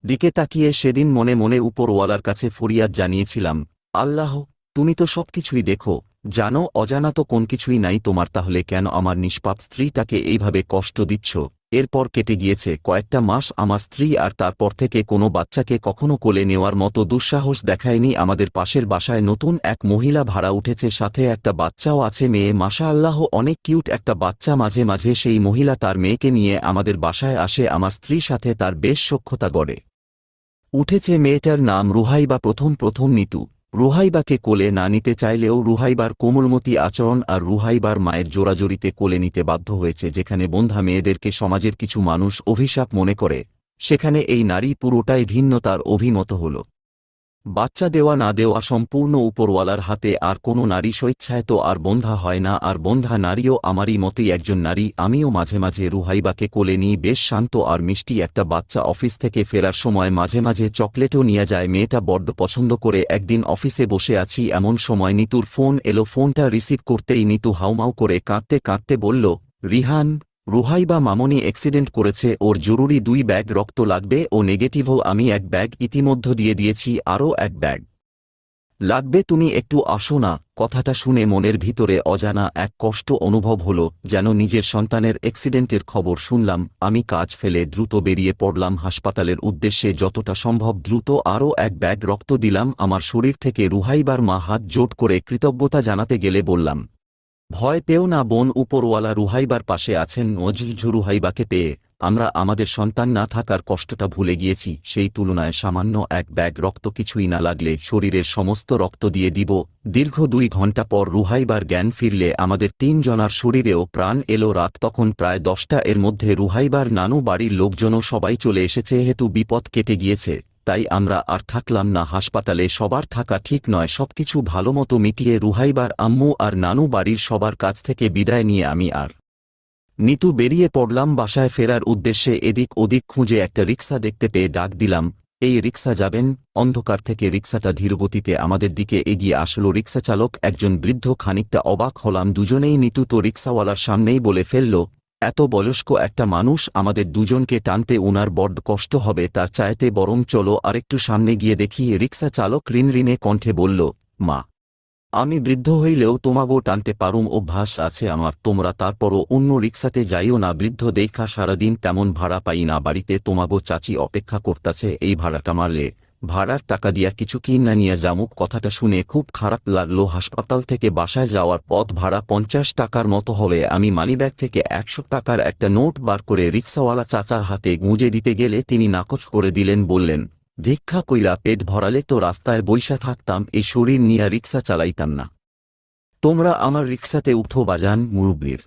দিকে তাকিয়ে সেদিন মনে মনে উপরওয়ালার কাছে ফরিয়াদ জানিয়েছিলাম, আল্লাহ, তুমি তো সবকিছুই দেখো, জানো অজানা তো কোন কিছুই নাই তোমার, তাহলে কেন আমার নিষ্পাপ স্ত্রীটাকে এইভাবে কষ্ট দিচ্ছ? এরপর কেটে গিয়েছে কয়েকটা মাস, আমার স্ত্রী আর তারপর থেকে কোনো বাচ্চাকে কখনো কোলে নেওয়ার মতো দুঃসাহস দেখায়নি। আমাদের পাশের বাসায় নতুন এক মহিলা ভাড়া উঠেছে, সাথে একটা বাচ্চাও আছে, মেয়ে, মাশাআল্লাহ অনেক কিউট একটা বাচ্চা। মাঝে মাঝে সেই মহিলা তার মেয়েকে নিয়ে আমাদের বাসায় আসে, আমার স্ত্রীর সাথে তার বেশ সখ্যতা গড়ে উঠেছে। মেয়েটার নাম রুহাইবা। প্রথম প্রথম নিতু রুহাইবাকে কোলে না নিতে চাইলেও রুহাইবার কোমলমতি আচরণ আর রুহাইবার মায়ের জোরাজোরিতে কোলে নিতে বাধ্য হয়েছে। যেখানে বন্ধা মেয়েদেরকে সমাজের কিছু মানুষ অভিশাপ মনে করে, সেখানে এই নারী পুরোটাই ভিন্ন, তার অভিমত হল বাচ্চা দেওয়া না দেওয়া সম্পূর্ণ উপরওয়ালার হাতে। আর কোনো নারী স্বেচ্ছায় তো আর বন্ধা হয় না, আর বন্ধা নারীও আমারই মতোই একজন নারী। আমিও মাঝে মাঝে রুহাইবাকে কোলে নিই, বেশ শান্ত আর মিষ্টি একটা বাচ্চা। অফিস থেকে ফেরার সময় মাঝে মাঝে চকলেটও নিয়ে যায়, মেয়েটা বড্ড পছন্দ করে। একদিন অফিসে বসে আছি, এমন সময় নিতুর ফোন এলো। ফোনটা রিসিভ করতেই নিতু হাউমাউ করে কাঁদতে কাঁদতে বলল, রিহান, রুহাইবা মামনি অ্যাক্সিডেন্ট করেছে, ওর জরুরি 2 ব্যাগ রক্ত লাগবে, ও নেগেটিভও। আমি 1 ব্যাগ ইতিমধ্যে দিয়ে দিয়েছি, আরও 1 ব্যাগ লাগবে, তুমি একটু আসো না। কথাটা শুনে মনের ভিতরে অজানা এক কষ্ট অনুভব হলো, যেন নিজের সন্তানের অ্যাক্সিডেন্টের খবর শুনলাম। আমি কাজ ফেলে দ্রুত বেরিয়ে পড়লাম হাসপাতালের উদ্দেশ্যে। যতটা সম্ভব দ্রুত আরও 1 ব্যাগ রক্ত দিলাম আমার শরীর থেকে। রুহাইবার মা হাত জোট করে কৃতজ্ঞতা জানাতে গেলে বললাম, ভয় পেও না বোন, উপরওয়ালা রুহাইবার পাশে আছেন। রুহাইবাকে পেয়ে আমরা আমাদের সন্তান না থাকার কষ্টটা ভুলে গিয়েছি। সেই তুলনায় সামান্য 1 ব্যাগ রক্ত কিছুই না লাগলে শরীরের সমস্ত রক্ত দিয়ে দিব। দীর্ঘ 2 ঘণ্টা পর রুহাইবার জ্ঞান ফিরলে আমাদের 3 জনার শরীরেও প্রাণ এলো। রাত তখন প্রায় 10টা। এর মধ্যে রুহাইবার নানু বাড়ির লোকজনও সবাই চলে এসেছে। হেতু বিপদ কেটে গিয়েছে, তাই আমরা আর থাকলাম না হাসপাতালে। সবার থাকা ঠিক নয়। সবকিছু ভালোমতো মিটিয়ে রুহাইবার আম্মু আর নানু বাড়ির সবার কাছ থেকে বিদায় নিয়ে আমি আর নিতু বেরিয়ে পড়লাম বাসায় ফেরার উদ্দেশ্যে। এদিক ওদিক খুঁজে একটা রিক্সা দেখতে পেয়ে ডাক দিলাম, এই রিক্সা যাবেন? অন্ধকার থেকে রিক্সাটা ধীরগতিতে আমাদের দিকে এগিয়ে আসলো। রিক্সা চালক একজন বৃদ্ধ। খানিকটা অবাক হলাম দুজনেই। নিতু তো রিক্সাওয়ালার সামনেই বলে ফেলল, এত বয়স্ক একটা মানুষ আমাদের দুজনকে টানতে ওনার বড্ড কষ্ট হবে, তার চাইতে বরং চলো আরেকটু সামনে গিয়ে দেখি। রিক্সা চালক ঋণঋণে কণ্ঠে বলল, মা, আমি বৃদ্ধ হইলেও তোমাগো টানতে পারুম, অভ্যাস আছে আমার, তোমরা তারপরও অন্য রিক্সাতে যাইও না। বৃদ্ধ দেখা সারাদিন তেমন ভাড়া পাই না, বাড়িতে তোমাগো চাচি অপেক্ষা করতাছে, এই ভাড়াটা মারলে ভাড়ার টাকা দিয়া কিছু কিনা নিয়ে যামুক। কথাটা শুনে খুব খারাপ লাগলো। হাসপাতাল থেকে বাসায় যাওয়ার পথ ভাড়া 50 টাকার মতো হলে আমি মানিব্যাগ থেকে 100 টাকার একটা নোট বার করে রিক্সাওয়ালা চাচার হাতে গুঁজে দিতে গেলে তিনি নাকচ করে দিলেন, বললেন, ভিক্ষা কইরা পেট ভরালে তো রাস্তায় বইসা থাকতাম, এই শরীর নিয়া রিক্সা চালাইতাম না। তোমরা আমার রিক্সাতে উঠো বাজান, মুরব্বির